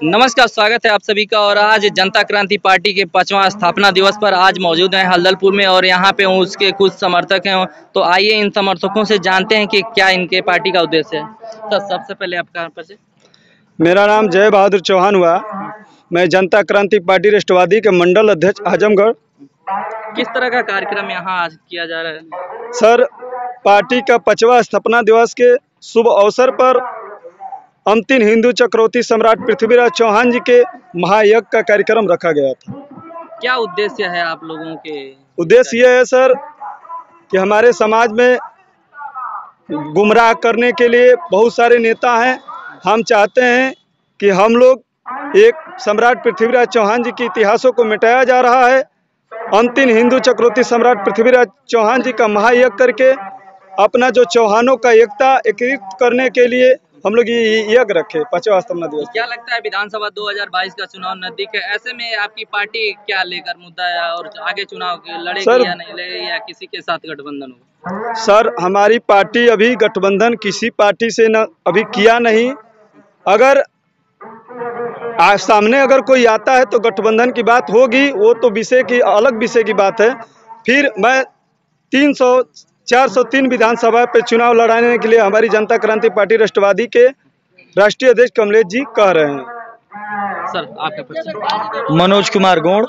नमस्कार, स्वागत है आप सभी का। और आज जनता क्रांति पार्टी के 5वां स्थापना दिवस पर आज मौजूद हैं हल्दलपुर में और यहाँ पे उसके कुछ समर्थक हैं। तो आइए इन समर्थकों से जानते हैं कि क्या इनके पार्टी का उद्देश्य है। तो सबसे पहले आपका परिचय। मेरा नाम जय बहादुर चौहान हुआ। मैं जनता क्रांति पार्टी राष्ट्रवादी के मंडल अध्यक्ष आजमगढ़। किस तरह का कार्यक्रम यहाँ आज किया जा रहा है? सर, पार्टी का 5वां स्थापना दिवस के शुभ अवसर पर अंतिम हिंदू चक्रवर्ती सम्राट पृथ्वीराज चौहान जी के महायज्ञ का कार्यक्रम रखा गया था। क्या उद्देश्य है आप लोगों के? उद्देश्य यह है सर कि हमारे समाज में गुमराह करने के लिए बहुत सारे नेता हैं। हम चाहते हैं कि हम लोग एक सम्राट पृथ्वीराज चौहान जी के इतिहासों को मिटाया जा रहा है। अंतिम हिंदू चक्रवर्ती सम्राट पृथ्वीराज चौहान जी का महायज्ञ करके अपना जो चौहानों का एकता एकीकृत करने के लिए हम लोग ये यज्ञ रखे 5वां स्थापना दिवस। क्या लगता है विधानसभा 2022 का चुनाव नजदीक है, ऐसे में आपकी पार्टी क्या लेकर मुद्दा है और आगे चुनाव लड़ेगी या नहीं लड़ेगी या किसी के साथ गठबंधन होगा? सर, हमारी पार्टी अभी गठबंधन किसी पार्टी से न अभी किया नहीं। अगर सामने अगर कोई आता है तो गठबंधन की बात होगी, वो तो विषय की अलग विषय की बात है। फिर मैं 403 विधानसभा पे चुनाव लड़ाने के लिए हमारी जनता क्रांति पार्टी राष्ट्रवादी के राष्ट्रीय अध्यक्ष कमलेश जी कह रहे हैं। सर, आपका परिचय। मनोज कुमार गौड़,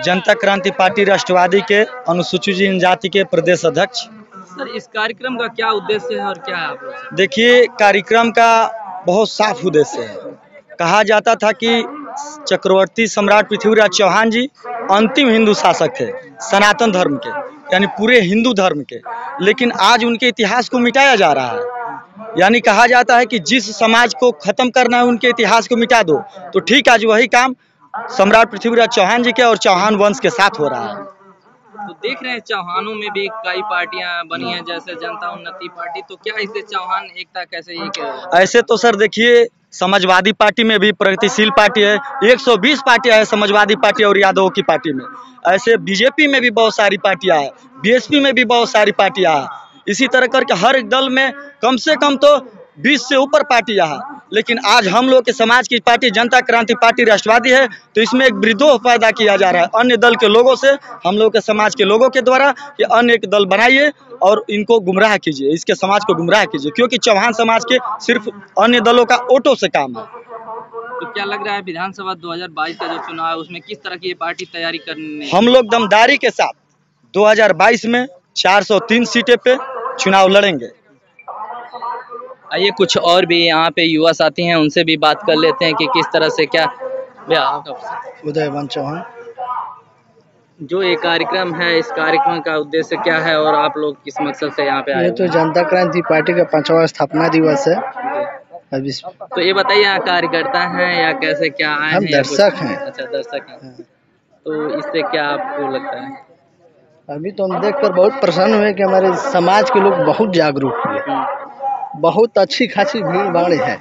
जनता क्रांति पार्टी राष्ट्रवादी के अनुसूचित जनजाति के प्रदेश अध्यक्ष। सर, इस कार्यक्रम का क्या उद्देश्य है और क्या है आप लोग से? देखिए, कार्यक्रम का बहुत साफ उद्देश्य है। कहा जाता था कि चक्रवर्ती सम्राट पृथ्वीराज चौहान जी अंतिम हिंदू शासक थे, सनातन धर्म के, यानी पूरे हिंदू धर्म के। लेकिन आज उनके इतिहास को मिटाया जा रहा है। यानी कहा जाता है कि जिस समाज को खत्म करना है उनके इतिहास को मिटा दो। तो ठीक, आज वही काम सम्राट पृथ्वीराज चौहान जी के और चौहान वंश के साथ हो रहा है। तो देख रहे हैं चौहानों में भी कई पार्टियां बनी हैं, जैसे जनता उन्नति पार्टी। तो क्या इससे चौहान एकता कैसे एक? ऐसे तो सर देखिए, समाजवादी पार्टी में भी प्रगतिशील पार्टी है, 120 पार्टियां है समाजवादी पार्टी और यादवों की पार्टी में। ऐसे बीजेपी में भी बहुत सारी पार्टियां हैं, बीएसपी में भी बहुत सारी पार्टियां हैं। इसी तरह करके हर एक दल में कम से कम तो 20 से ऊपर पार्टियां हैं। लेकिन आज हम लोग के समाज की पार्टी जनता क्रांति पार्टी राष्ट्रवादी है, तो इसमें एक विद्रोह पैदा किया जा रहा है अन्य दल के लोगों से, हम लोग के समाज के लोगों के द्वारा, कि अन्य एक दल बनाइए और इनको गुमराह कीजिए, इसके समाज को गुमराह कीजिए। क्योंकि चौहान समाज के सिर्फ अन्य दलों का वोटों से काम है। तो क्या लग रहा है विधानसभा 2022 का जो चुनाव है उसमें किस तरह की ये पार्टी तैयारी करने? हम लोग दमदारी के साथ 2022 में 403 सीटें पे चुनाव लड़ेंगे। आइए कुछ और भी यहाँ पे युवा साथी हैं, उनसे भी बात कर लेते हैं कि किस तरह से क्या। उदयवन चौहान। जो ये कार्यक्रम है, इस कार्यक्रम का उद्देश्य क्या है और आप लोग किस मकसद से यहाँ पे आए? ये तो जनता क्रांति पार्टी का 5वां स्थापना दिवस है। अभी तो ये बताइए, यहाँ कार्यकर्ता हैं या कैसे क्या आए हैं? हम दर्शक हैं। अच्छा, दर्शक हैं। तो इससे क्या आपको लगता है? अभी तो हम देखकर बहुत प्रसन्न हुए कि हमारे समाज के लोग बहुत जागरूक हुए, बहुत अच्छी खासी भीड़ भाड़ है।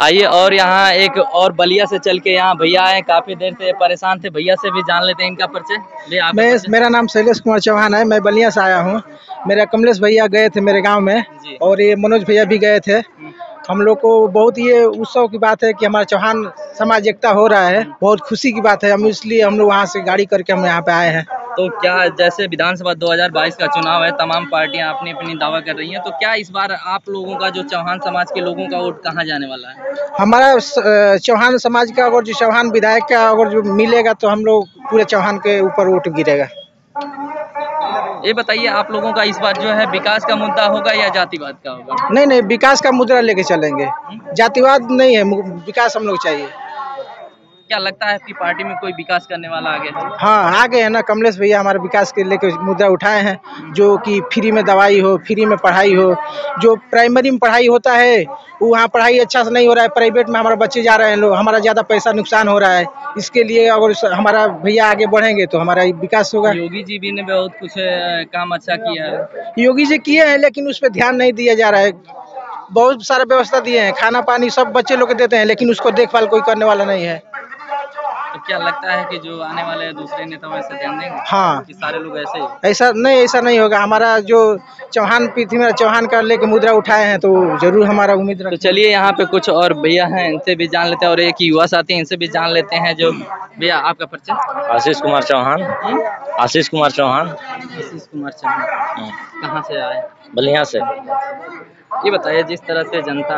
आइए और यहाँ एक और बलिया से चल के यहाँ भैया आए, काफी देर से परेशान थे, भैया से भी जान लेते हैं इनका परिचय। मेरा नाम शैलेश कुमार चौहान है, मैं बलिया से आया हूँ। मेरा कमलेश भैया गए थे मेरे गांव में और ये मनोज भैया भी गए थे। हम लोग को बहुत ये उत्सव की बात है कि हमारा चौहान समाज एकता हो रहा है, बहुत खुशी की बात है। हम इसलिए हम लोग वहाँ से गाड़ी करके हम यहाँ पे आए हैं। तो क्या जैसे विधानसभा 2022 का चुनाव है, तमाम पार्टियां अपनी अपनी दावा कर रही हैं, तो क्या इस बार आप लोगों का जो चौहान समाज के लोगों का वोट कहां जाने वाला है? हमारा चौहान समाज का अगर जो चौहान विधायक का अगर जो मिलेगा तो हम लोग पूरे चौहान के ऊपर वोट गिरेगा। ये बताइए, आप लोगों का इस बार जो है विकास का मुद्दा होगा या जातिवाद का होगा? नहीं, विकास का मुद्दा लेके चलेंगे, जातिवाद नहीं है, विकास हम लोग चाहिए। क्या लगता है आपकी पार्टी में कोई विकास करने वाला आगे है? हाँ, आगे है ना, कमलेश भैया हमारे विकास के लेके मुद्दा उठाए हैं। जो कि फ्री में दवाई हो, फ्री में पढ़ाई हो। जो प्राइमरी में पढ़ाई होता है वहाँ पढ़ाई अच्छा से नहीं हो रहा है, प्राइवेट में हमारे बच्चे जा रहे हैं लोग, हमारा ज़्यादा पैसा नुकसान हो रहा है। इसके लिए अगर हमारा भैया आगे बढ़ेंगे तो हमारा विकास होगा। योगी जी भी ने बहुत कुछ काम अच्छा किया है। योगी जी किए हैं, लेकिन उस पर ध्यान नहीं दिया जा रहा है। बहुत सारा व्यवस्था दिए हैं, खाना पानी सब बच्चे लोग को देते हैं, लेकिन उसको देखभाल कोई करने वाला नहीं है। तो क्या लगता है कि जो आने वाले दूसरे नेता वैसे ध्यान देंगे हाँ। कि सारे लोग ऐसे ही? ऐसा नहीं होगा। हमारा जो चौहान पृथ्वीराज चौहान का लेके मुद्रा उठाए हैं तो जरूर हमारा उम्मीद तो रखें। चलिए यहाँ पे कुछ और भैया हैं, इनसे भी जान लेते हैं और एक युवा साथी हैं, इनसे भी जान लेते हैं। जो भैया आपका परिचय? आशीष कुमार चौहान। आशीष कुमार चौहान। आशीष कुमार चौहान। कहाँ से आए? बलिया से। ये बताइए, जिस तरह से जनता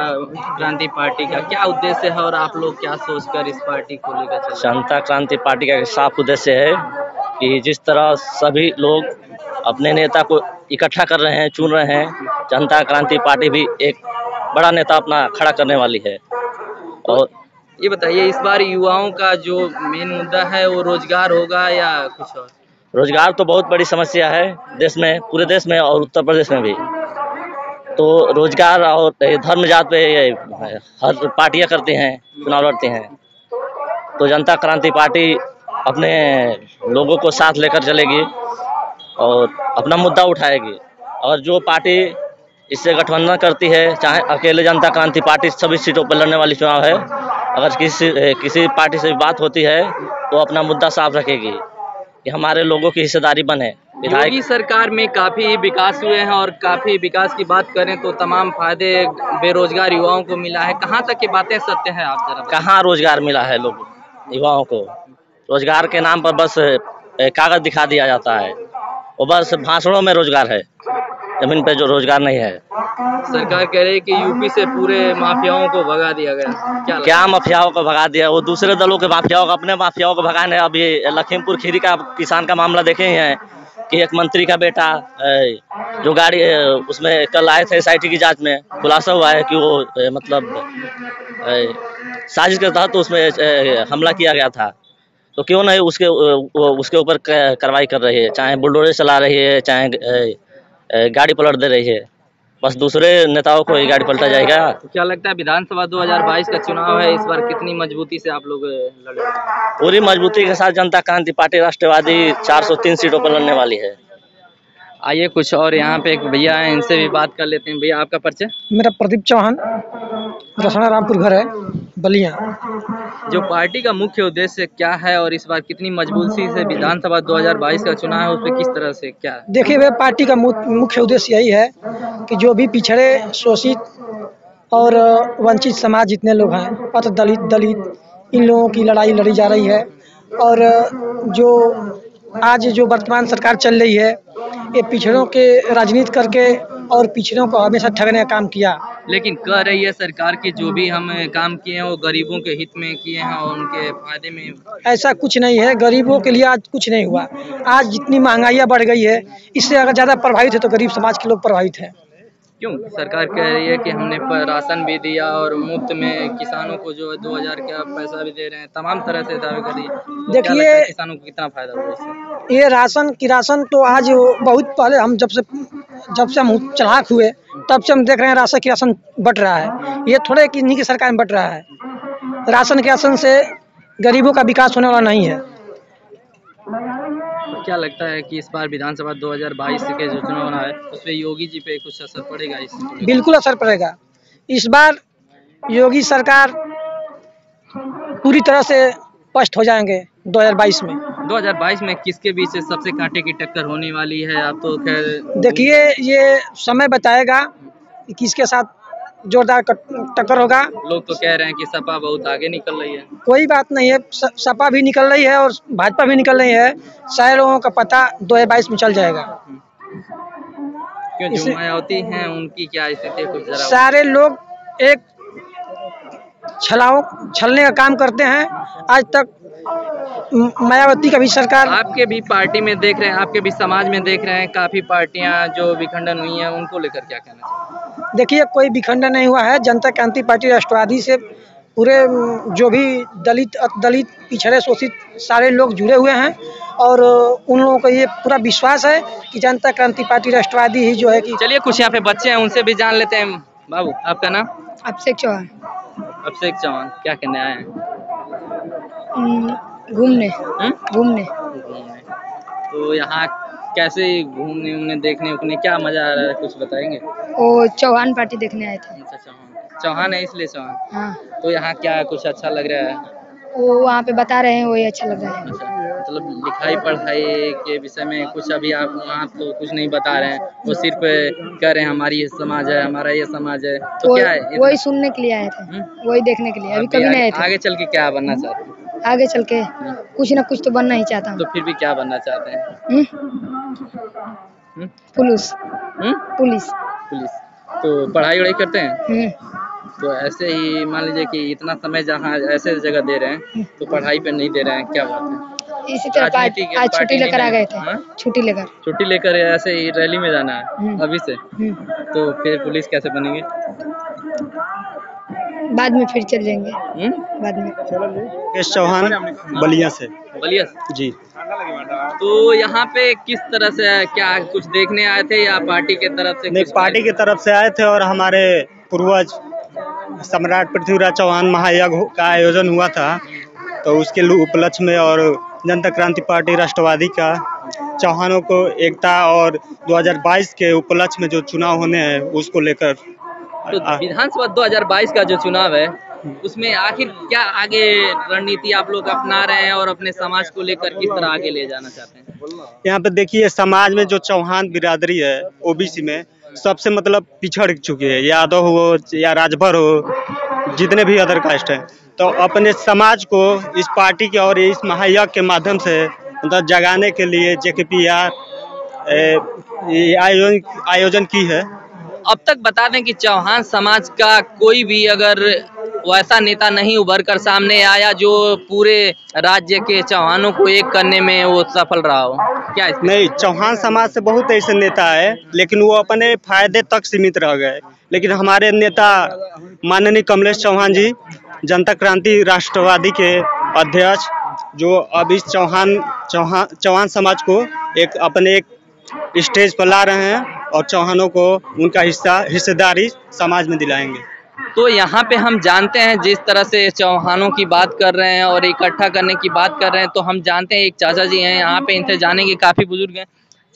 क्रांति पार्टी का क्या उद्देश्य है और आप लोग क्या सोचकर इस पार्टी को लेकर चल रहे हैं? जनता क्रांति पार्टी का साफ उद्देश्य है कि जिस तरह सभी लोग अपने नेता को इकट्ठा कर रहे हैं, चुन रहे हैं, जनता क्रांति पार्टी भी एक बड़ा नेता अपना खड़ा करने वाली है। और ये बताइए, इस बार युवाओं का जो मेन मुद्दा है वो रोजगार होगा या कुछ और? रोजगार तो बहुत बड़ी समस्या है देश में, पूरे देश में और उत्तर प्रदेश में भी। तो रोजगार और धर्म जात पे हर पार्टियां करती हैं, चुनाव लड़ती हैं। तो जनता क्रांति पार्टी अपने लोगों को साथ लेकर चलेगी और अपना मुद्दा उठाएगी। और जो पार्टी इससे गठबंधन करती है, चाहे अकेले जनता क्रांति पार्टी सभी सीटों पर लड़ने वाली चुनाव है, अगर किसी पार्टी से बात होती है तो अपना मुद्दा साफ रखेगी कि हमारे लोगों की हिस्सेदारी बने। योगी सरकार में काफी विकास हुए हैं और काफी विकास की बात करें तो तमाम फायदे बेरोजगार युवाओं को मिला है। कहाँ तक ये बातें सत्य है, आप जरा? कहाँ रोजगार मिला है लोग युवाओं को? रोजगार के नाम पर बस कागज दिखा दिया जाता है, वो बस भाषणों में रोजगार है, जमीन पे जो रोजगार नहीं है। सरकार कह रही है कि यूपी से पूरे माफियाओं को भगा दिया गया। क्या माफियाओं को भगा दिया? वो दूसरे दलों के माफियाओं को, अपने माफियाओं को भगाने। अभी लखीमपुर खीरी का किसान का मामला देखे ही हैं कि एक मंत्री का बेटा जो गाड़ी उसमें कल आए थे SIT की जांच में, खुलासा हुआ है कि वो मतलब साजिश के तहत उसमें हमला किया गया था। तो क्यों नहीं उसके ऊपर कार्रवाई कर रही है, चाहे बुलडोजर चला रही है, चाहे गाड़ी पलट दे रही है। बस दूसरे नेताओं को ही गाड़ी पलटा जाएगा। तो क्या लगता है विधानसभा 2022 का चुनाव है, इस बार कितनी मजबूती से आप लोग लड़ेंगे? पूरी मजबूती के साथ जनता क्रांति पार्टी राष्ट्रवादी 403 सीटों पर लड़ने वाली है। आइए कुछ और यहाँ पे एक भैया हैं, इनसे भी बात कर लेते हैं। भैया आपका परिचय? मेरा प्रदीप चौहान, रसना रामपुर घर है, बलिया। जो पार्टी का मुख्य उद्देश्य क्या है और इस बार कितनी मजबूती से विधानसभा 2022 का चुनाव है, उस पर किस तरह से क्या है? देखिए भाई, पार्टी का मुख्य उद्देश्य यही है कि जो भी पिछड़े, शोषित और वंचित समाज जितने लोग हैं, पथ दलित इन लोगों की लड़ाई लड़ी जा रही है। और जो आज जो वर्तमान सरकार चल रही है, ये पिछड़ों के राजनीति करके और पिछड़ों को हमेशा ठगने का काम किया। लेकिन कह रही है सरकार की जो भी हम काम किए हैं वो गरीबों के हित में किए हैं और उनके फायदे में। ऐसा कुछ नहीं है, गरीबों के लिए आज कुछ नहीं हुआ। आज जितनी महंगाइयाँ बढ़ गई है, इससे अगर ज़्यादा प्रभावित है तो गरीब समाज के लोग प्रभावित हैं। क्यों? सरकार कह रही है कि हमने राशन भी दिया और मुफ्त में किसानों को जो 2000 का पैसा भी दे रहे हैं, तमाम तरह से दावे कर रही है। तो देखिए, किसानों को कितना फायदा हुआ इससे? ये राशन तो आज बहुत पहले हम जब से हम चलाक हुए तब से हम देख रहे हैं राशन बट रहा है। ये थोड़े कि इन्हीं की सरकार में बट रहा है। राशन के राशन से गरीबों का विकास होने वाला नहीं है। क्या लगता है कि इस बार विधानसभा 2022 के जो चुनाव है उस पर योगी जी पे कुछ असर पड़ेगा? बिल्कुल असर पड़ेगा। इस बार योगी सरकार पूरी तरह से पस्त हो जाएंगे 2022 में। 2022 में किसके बीच सबसे कांटे की टक्कर होने वाली है? आप तो खैर देखिए, ये समय बताएगा कि किसके साथ जोरदार टक्कर होगा। लोग तो कह रहे हैं कि सपा बहुत आगे निकल रही है। कोई बात नहीं है, सपा भी निकल रही है और भाजपा भी निकल रही है। सारे लोगों का पता 2022 में चल जाएगा। क्यों? जो मायावती हैं उनकी क्या स्थिति है? कुछ जरा सारे लोग एक छलने का काम करते हैं। आज तक मायावती का भी सरकार, आपके भी पार्टी में देख रहे हैं, आपके भी समाज में देख रहे हैं, काफी पार्टियां जो विखंडन हुई हैं, उनको लेकर क्या कहना चाहिए? देखिए, कोई विखंडन नहीं हुआ है। जनता क्रांति पार्टी राष्ट्रवादी से पूरे जो भी दलित पिछड़े शोषित सारे लोग जुड़े हुए हैं और उन लोगों को ये पूरा विश्वास है कि जनता क्रांति पार्टी राष्ट्रवादी ही जो है कि। चलिए कुछ यहाँ पे बच्चे हैं, उनसे भी जान लेते हैं। बाबू आपका नाम? अभिषेक चौहान। अभिषेक चौहान, क्या करने आए हैं? घूमने। तो यहाँ कैसे घूमने देखने उकने क्या मजा आ रहा है, कुछ बताएंगे? वो चौहान पार्टी देखने आए थे। अच्छा, चौहान है इसलिए चौहान। हाँ। तो यहाँ क्या कुछ अच्छा लग रहा है? वो वहाँ पे बता रहे हैं, वही अच्छा लग रहा है। अच्छा, मतलब लिखाई पढ़ाई के विषय में कुछ अभी आप वहाँ तो कुछ नहीं बता रहे हैं, वो सिर्फ कह रहे हैं हमारी ये समाज है, हमारा ये समाज है, तो क्या है वही सुनने के लिए आए थे, वही देखने के लिए, अभी कभी नहीं आए थे। आगे चल के क्या बनना चाहते हैं? आगे चल के कुछ ना कुछ तो बनना ही चाहता तो हूँ। फिर भी क्या बनना चाहते हैं? पुलिस। पुलिस। पुलिस। तो पढ़ाई वढ़ाई करते हैं? तो ऐसे ही मान लीजिए कि इतना समय जहाँ ऐसे जगह दे रहे हैं तो पढ़ाई पे नहीं दे रहे हैं, क्या बात है? इसी तरह आज छुट्टी लेकर आ गए थे। छुट्टी लेकर ऐसे ही रैली में जाना है अभी से, तो फिर पुलिस कैसे बनेंगे? बाद में फिर चल जाएंगे। बाद में। मुकेश चौहान, बलिया से। बलिया जी। तो यहाँ पे किस तरह से क्या कुछ देखने आए थे या पार्टी के तरफ से? नहीं, पार्टी की तरफ से आए थे और हमारे पूर्वज सम्राट पृथ्वीराज चौहान महायज्ञ का आयोजन हुआ था, तो उसके उपलक्ष्य में और जनता क्रांति पार्टी राष्ट्रवादी का चौहानों को एकता और 2022 के उपलक्ष्य में जो चुनाव होने हैं उसको लेकर। तो विधानसभा 2022 का जो चुनाव है उसमें आखिर क्या आगे रणनीति आप लोग अपना रहे हैं और अपने समाज को लेकर किस तरह आगे ले जाना चाहते हैं? यहाँ पे देखिए, समाज में जो चौहान बिरादरी है ओबीसी में सबसे मतलब पिछड़ चुकी है, यादव हो या राजभर हो, जितने भी अदर कास्ट हैं, तो अपने समाज को इस पार्टी के और इस महायज्ञ के माध्यम से मतलब जगाने के लिए JKPR आयोजन की है। अब तक बता दें कि चौहान समाज का कोई भी अगर वैसा नेता नहीं उभर कर सामने आया जो पूरे राज्य के चौहानों को एक करने में वो सफल रहा हो, क्या नहीं, चौहान समाज से बहुत ऐसे नेता है लेकिन वो अपने फायदे तक सीमित रह गए। लेकिन हमारे नेता माननीय कमलेश चौहान जी, जनता क्रांति राष्ट्रवादी के अध्यक्ष, जो अब इस चौहान समाज को अपने एक स्टेज पर ला रहे हैं और चौहानों को उनका हिस्सेदारी समाज में दिलाएंगे। तो यहाँ पे हम जानते हैं जिस तरह से चौहानों की बात कर रहे हैं और इकट्ठा करने की बात कर रहे हैं, तो हम जानते हैं एक चाचा जी हैं यहाँ पे, इनसे जानेंगे, काफी बुजुर्ग हैं।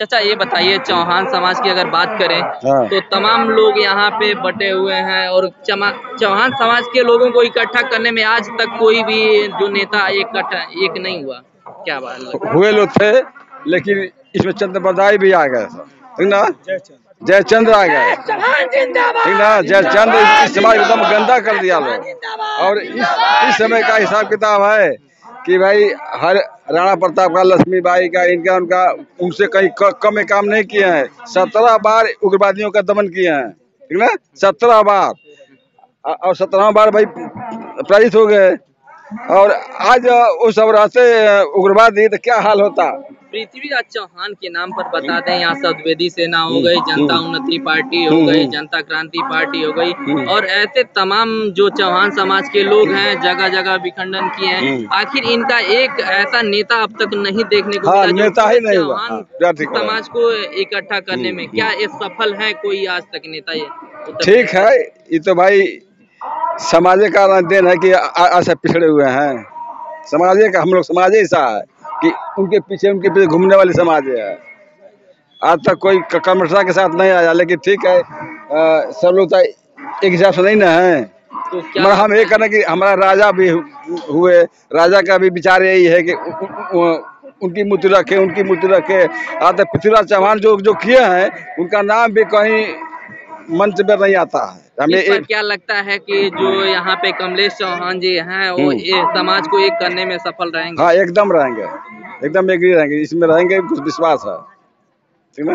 चाचा ये बताइए, चौहान समाज की अगर बात करें तो तमाम लोग यहाँ पे बटे हुए हैं और चौहान समाज के लोगों को इकट्ठा करने में आज तक कोई भी जो नेता एक नहीं हुआ, क्या बात? हुए लोग थे लेकिन इसमें चंद्रबरदाई भी आ गए, ठीक ना, जयचंद्र आ गए, ठीक ना, जयचंद्र इस समाज एकदम गंदा कर दिया लोग। और इस समय का हिसाब किताब है कि भाई हर राणा प्रताप का, लक्ष्मीबाई का, इनका उनका उनसे कहीं कम काम नहीं किए हैं। 17 बार उग्रवादियों का दमन किए हैं, ठीक ना, 17 बार, और 17वां बार भाई पराजित हो गए। और आज वो सब रहते उग्रवादी तो क्या हाल होता। पृथ्वीराज चौहान के नाम पर बता दें, यहाँ सदवेदी सेना हो गई, जनता उन्नति पार्टी हो गई, जनता क्रांति पार्टी हो गई, और ऐसे तमाम जो चौहान समाज के लोग हैं जगह जगह विखंडन किए हैं। आखिर इनका एक ऐसा नेता अब तक नहीं देखने को मिला नेता ही नहीं चौहान समाज को इकट्ठा करने में। क्या ये सफल है कोई आज तक नेता? ये ठीक है, ये तो भाई समाज का देन है कि ऐसा पिछड़े हुए हैं। समाज का, हम लोग समाज ऐसा है कि उनके पीछे घूमने वाली समाज है। आज तक कोई कर्मठता के साथ नहीं आया, लेकिन ठीक है, सब लोग तो एक हिसाब से नहीं ना है। तो मगर हम ये करना कि हमारा राजा भी हुए, राजा का भी विचार यही है कि उनकी मूर्ति रखे। आज तक पृथ्वीराज चौहान जो किए हैं उनका नाम भी कहीं मंच पर नहीं आता है। हमें क्या लगता है कि जो यहाँ पे कमलेश चौहान जी हैं वो ये समाज को एक करने में सफल रहेंगे? हाँ, एकदम रहेंगे, एकदम एग्री रहेंगे, इसमें रहेंगे, कुछ विश्वास है, ठीक है।